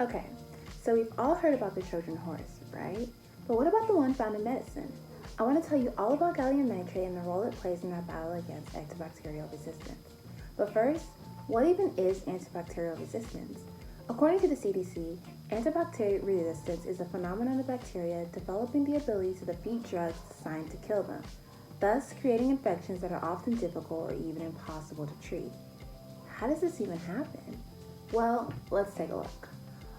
Okay, so we've all heard about the Trojan horse, right? But what about the one found in medicine? I want to tell you all about gallium nitrate and the role it plays in our battle against antibacterial resistance. But first, what even is antibacterial resistance? According to the CDC, antibacterial resistance is a phenomenon of bacteria developing the ability to defeat drugs designed to kill them, thus creating infections that are often difficult or even impossible to treat. How does this even happen? Well, let's take a look.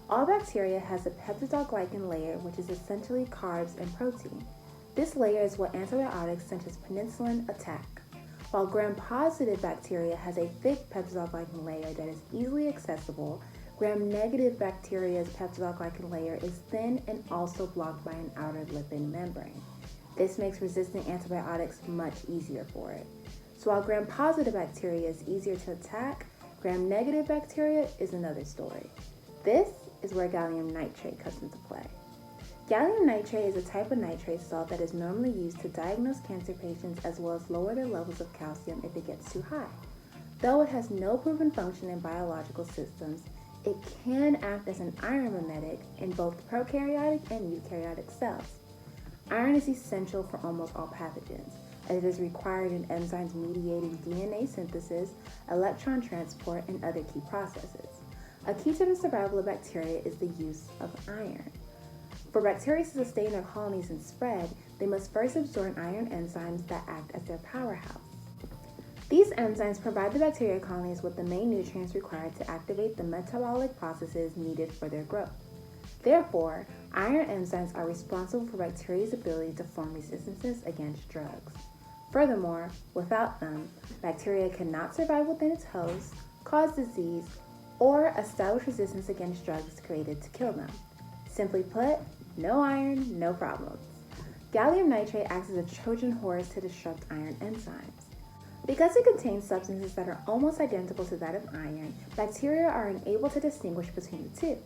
All bacteria has a peptidoglycan layer, which is essentially carbs and protein. This layer is what antibiotics such as penicillin attack, while gram-positive bacteria has a thick peptidoglycan layer that is easily accessible. Gram-negative bacteria's peptidoglycan layer is thin and also blocked by an outer lipid membrane. This makes resistant antibiotics much easier for it. So while gram-positive bacteria is easier to attack, gram-negative bacteria is another story. This is where gallium nitrate comes into play. Gallium nitrate is a type of nitrate salt that is normally used to diagnose cancer patients as well as lower their levels of calcium if it gets too high. Though it has no proven function in biological systems, it can act as an iron mimetic in both prokaryotic and eukaryotic cells. Iron is essential for almost all pathogens, as it is required in enzymes mediating DNA synthesis, electron transport, and other key processes. A key to the survival of bacteria is the use of iron. For bacteria to sustain their colonies and spread, they must first absorb iron enzymes that act as their powerhouse. These enzymes provide the bacteria colonies with the main nutrients required to activate the metabolic processes needed for their growth. Therefore, iron enzymes are responsible for bacteria's ability to form resistances against drugs. Furthermore, without them, bacteria cannot survive within its host, cause disease, or establish resistance against drugs created to kill them. Simply put, no iron, no problems. Gallium nitrate acts as a Trojan horse to disrupt iron enzymes. Because it contains substances that are almost identical to that of iron, bacteria are unable to distinguish between the two.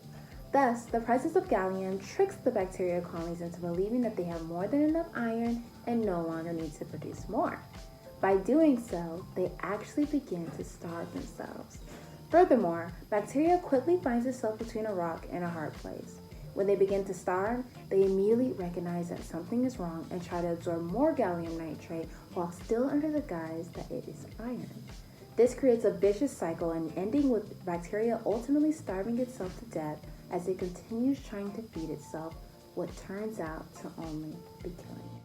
Thus, the presence of gallium tricks the bacterial colonies into believing that they have more than enough iron and no longer need to produce more. By doing so, they actually begin to starve themselves. Furthermore, bacteria quickly finds itself between a rock and a hard place. When they begin to starve, they immediately recognize that something is wrong and try to absorb more gallium nitrate while still under the guise that it is iron. This creates a vicious cycle and ending with bacteria ultimately starving itself to death as it continues trying to feed itself, what turns out to only be killing it.